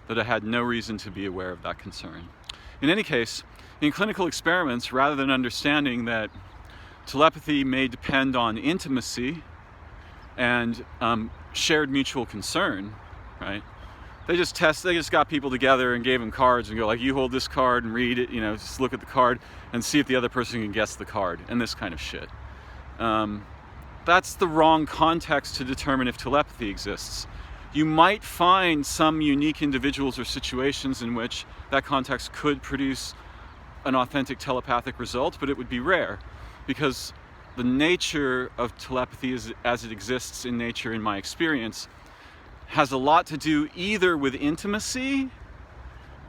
that I had no reason to be aware of that concern. In any case, in clinical experiments, rather than understanding that telepathy may depend on intimacy and shared mutual concern, right? They just got people together and gave them cards and go like, you hold this card and read it, just look at the card and see if the other person can guess the card, and this kind of shit. That's the wrong context to determine if telepathy exists. You might find some unique individuals or situations in which that context could produce an authentic telepathic result, but it would be rare, because the nature of telepathy as it exists in nature, in my experience, has a lot to do either with intimacy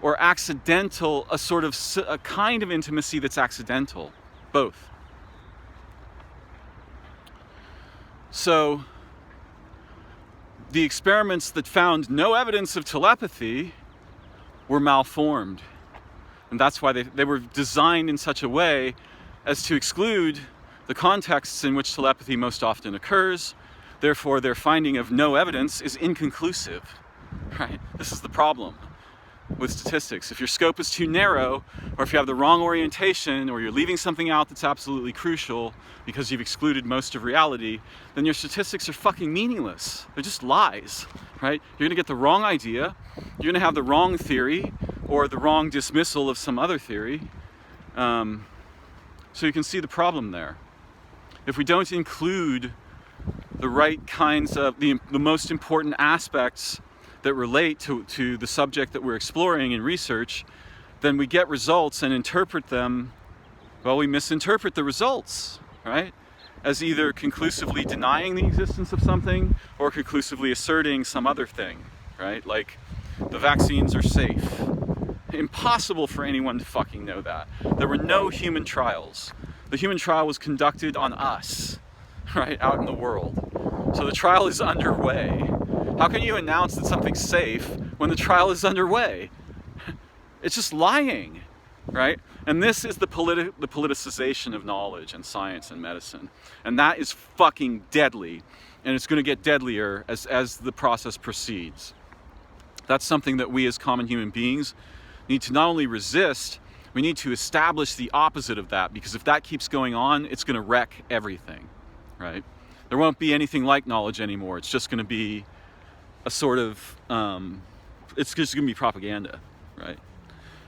or accidental, a kind of intimacy that's accidental, both. So the experiments that found no evidence of telepathy were malformed. And that's why they were designed in such a way as to exclude the contexts in which telepathy most often occurs. Therefore, their finding of no evidence is inconclusive, right? This is the problem with statistics. If your scope is too narrow, or if you have the wrong orientation, or you're leaving something out that's absolutely crucial because you've excluded most of reality, then your statistics are fucking meaningless. They're just lies, right? You're gonna get the wrong idea, you're gonna have the wrong theory, or the wrong dismissal of some other theory. So you can see the problem there. If we don't include the right kinds of, the most important aspects that relate to the subject that we're exploring in research, then we get results and interpret them, well, we misinterpret the results, right? As either conclusively denying the existence of something or conclusively asserting some other thing, right? Like, the vaccines are safe. Impossible for anyone to fucking know that. There were no human trials. The human trial was conducted on us, right, out in the world. So the trial is underway. How can you announce that something's safe when the trial is underway? It's just lying. right? And this is the politicization of knowledge and science and medicine. And that is fucking deadly. And it's going to get deadlier as the process proceeds. That's something that we as common human beings need to not only resist, we need to establish the opposite of that, because if that keeps going on, it's going to wreck everything, right? There won't be anything like knowledge anymore. It's just going to be a sort of, it's just going to be propaganda, right?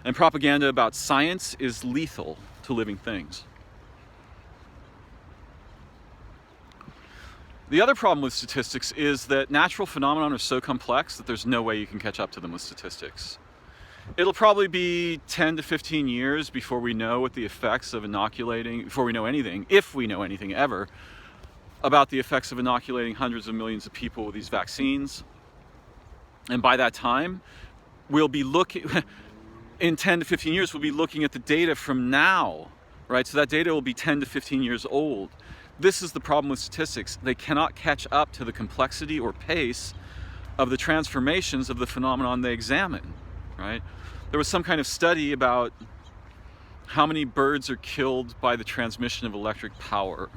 And propaganda about science is lethal to living things. The other problem with statistics is that natural phenomena are so complex that there's no way you can catch up to them with statistics. It'll probably be 10 to 15 years before we know what the effects of inoculating, before we know anything, if we know anything ever, about the effects of inoculating hundreds of millions of people with these vaccines. And by that time, we'll be looking, in 10 to 15 years, we'll be looking at the data from now, right? So that data will be 10 to 15 years old. This is the problem with statistics. They cannot catch up to the complexity or pace of the transformations of the phenomenon they examine, right? There was some kind of study about how many birds are killed by the transmission of electric power.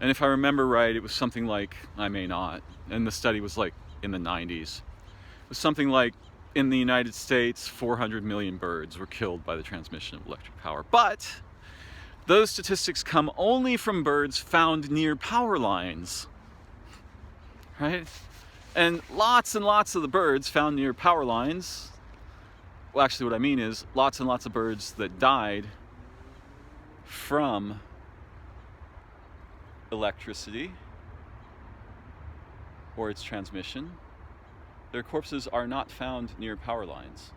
And if I remember right, it was something like, I may not, and the study was like in the 90s. It was something like, in the United States, 400 million birds were killed by the transmission of electric power. But those statistics come only from birds found near power lines, right? And lots of the birds found near power lines, well, actually what I mean is lots and lots of birds that died from electricity or its transmission, their corpses are not found near power lines.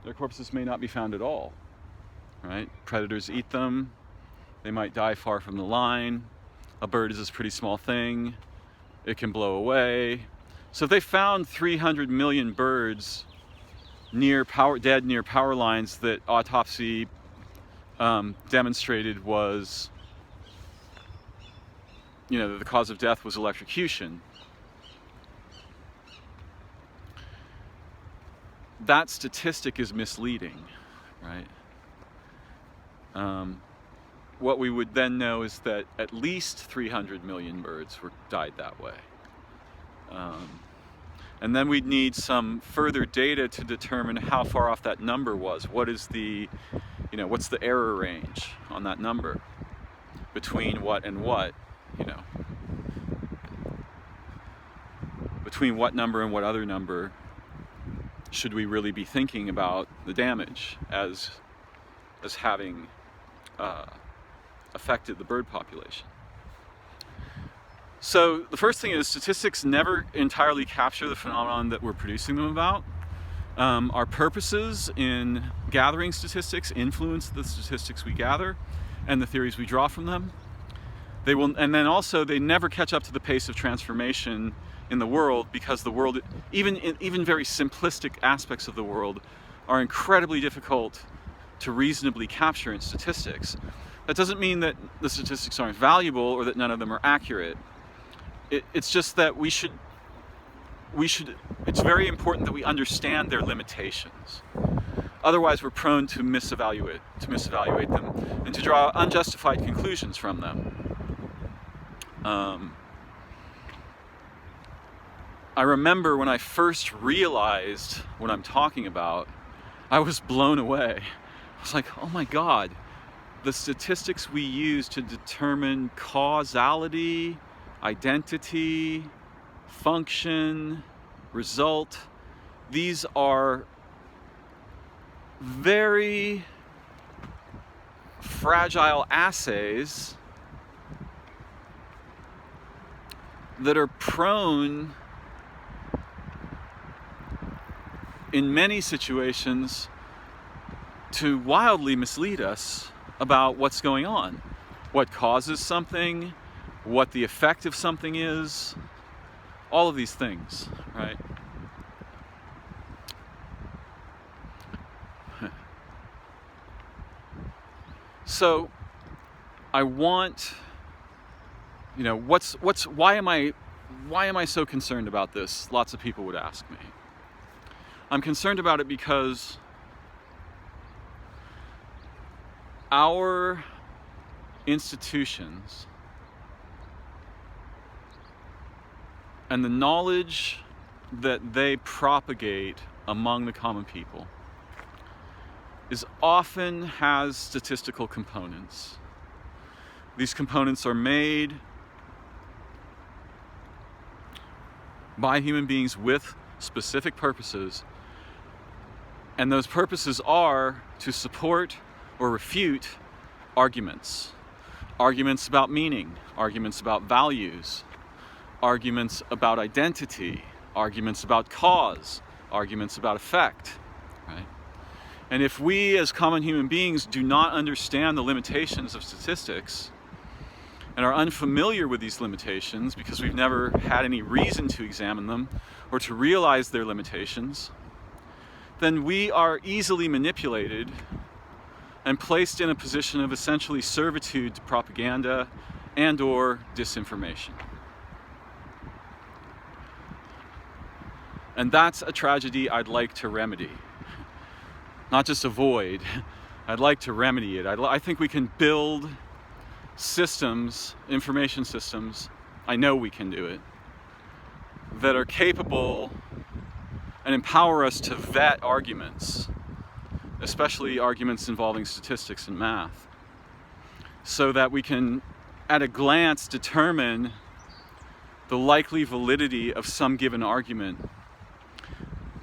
Their corpses may not be found at all, right? Predators eat them. They might die far from the line. A bird is this pretty small thing. It can blow away. So if they found 300 million birds dead near power lines that autopsy demonstrated was, that the cause of death was electrocution, that statistic is misleading, right? What we would then know is that at least 300 million birds died that way. And then we'd need some further data to determine how far off that number was. What is the, what's the error range on that number? Between what and what, Between what number and what other number should we really be thinking about the damage as having affected the bird population? So the first thing is statistics never entirely capture the phenomenon that we're producing them about. Our purposes in gathering statistics influence the statistics we gather and the theories we draw from them. And then also they never catch up to the pace of transformation in the world, because the world, even very simplistic aspects of the world, are incredibly difficult to reasonably capture in statistics. That doesn't mean that the statistics aren't valuable or that none of them are accurate. It's just that it's very important that we understand their limitations. Otherwise, we're prone to misevaluate them and to draw unjustified conclusions from them. I remember when I first realized what I'm talking about, I was blown away. I was like, oh my God, the statistics we use to determine causality, identity, function, result, these are very fragile assays that are prone, in many situations, to wildly mislead us about what's going on, what causes something, what the effect of something is, all of these things, right? So I want, why am I so concerned about this? Lots of people would ask me. I'm concerned about it because our institutions and the knowledge that they propagate among the common people often has statistical components. These components are made by human beings with specific purposes, and those purposes are to support or refute arguments. Arguments about meaning, arguments about values, arguments about identity, arguments about cause, arguments about effect, right? And if we as common human beings do not understand the limitations of statistics and are unfamiliar with these limitations because we've never had any reason to examine them or to realize their limitations, then we are easily manipulated and placed in a position of essentially servitude to propaganda and or disinformation. And that's a tragedy I'd like to remedy. Not just avoid, I'd like to remedy it. I think we can build systems, information systems, I know we can do it, that are capable and empower us to vet arguments, especially arguments involving statistics and math, so that we can, at a glance, determine the likely validity of some given argument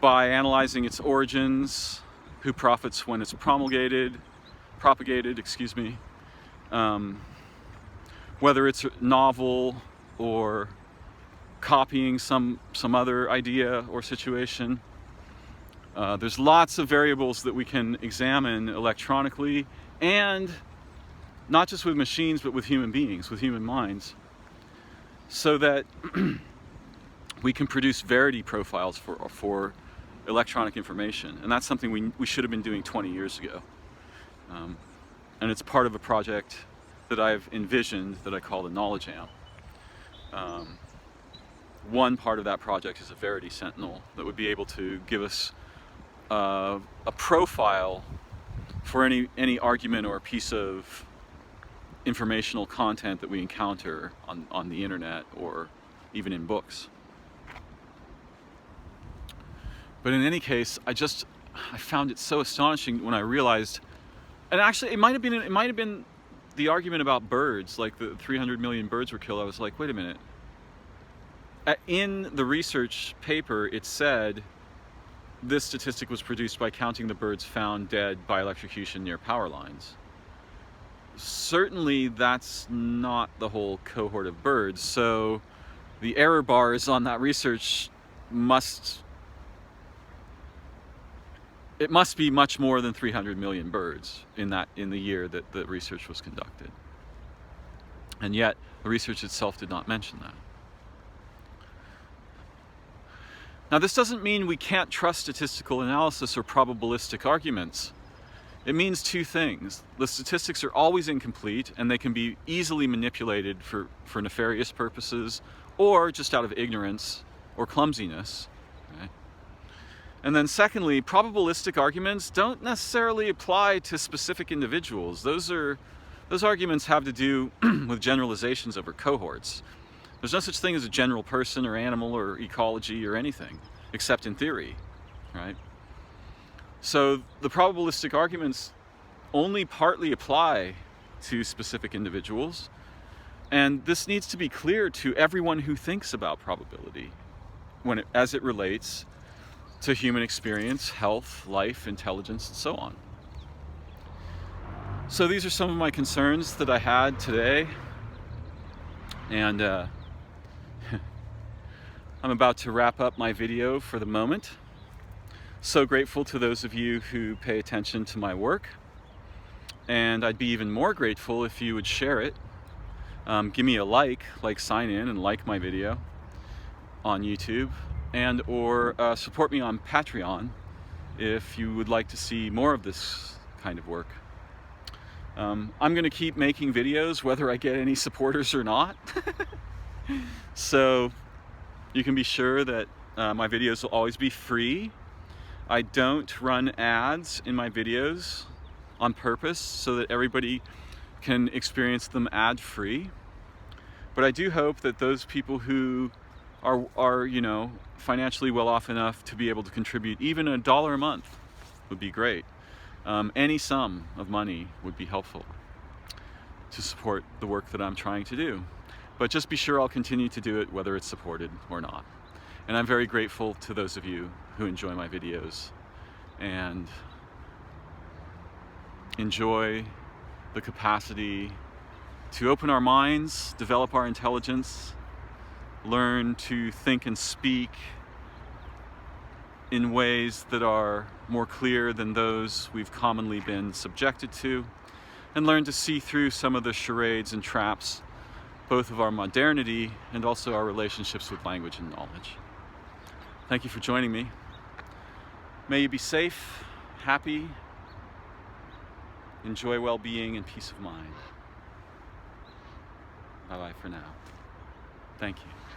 by analyzing its origins, who profits when it's propagated, whether it's novel or copying some other idea or situation. There's lots of variables that we can examine electronically, and not just with machines, but with human beings, with human minds, so that we can produce verity profiles for electronic information. And that's something we should have been doing 20 years ago. And it's part of a project that I've envisioned that I call the Knowledge Amp. One part of that project is a Verity Sentinel that would be able to give us a profile for any argument or piece of informational content that we encounter on the internet or even in books. But in any case, I found it so astonishing when I realized, and actually it might have been the argument about birds, like the 300 million birds were killed. I was like, wait a minute. In the research paper, it said this statistic was produced by counting the birds found dead by electrocution near power lines. Certainly that's not the whole cohort of birds, so the error bars on that research must be much more than 300 million birds in the year that the research was conducted. And yet the research itself did not mention that. Now, this doesn't mean we can't trust statistical analysis or probabilistic arguments. It means two things. The statistics are always incomplete, and they can be easily manipulated for nefarious purposes or just out of ignorance or clumsiness. Okay? And then secondly, probabilistic arguments don't necessarily apply to specific individuals. Those arguments have to do with generalizations over cohorts. There's no such thing as a general person or animal or ecology or anything, except in theory, right? So the probabilistic arguments only partly apply to specific individuals, and this needs to be clear to everyone who thinks about probability as it relates to human experience, health, life, intelligence, and so on. So these are some of my concerns that I had today, and I'm about to wrap up my video for the moment. So grateful to those of you who pay attention to my work, and I'd be even more grateful if you would share it. Give me a like sign in and like my video on YouTube, and or support me on Patreon if you would like to see more of this kind of work. I'm going to keep making videos whether I get any supporters or not. So you can be sure that my videos will always be free. I don't run ads in my videos on purpose so that everybody can experience them ad-free. But I do hope that those people who are you know, financially well off enough to be able to contribute even $1 a month would be great. Any sum of money would be helpful to support the work that I'm trying to do. But just be sure I'll continue to do it whether it's supported or not. And I'm very grateful to those of you who enjoy my videos and enjoy the capacity to open our minds, develop our intelligence, learn to think and speak in ways that are more clear than those we've commonly been subjected to, and learn to see through some of the charades and traps, both of our modernity and also our relationships with language and knowledge. Thank you for joining me. May you be safe, happy, enjoy well-being and peace of mind. Bye-bye for now. Thank you.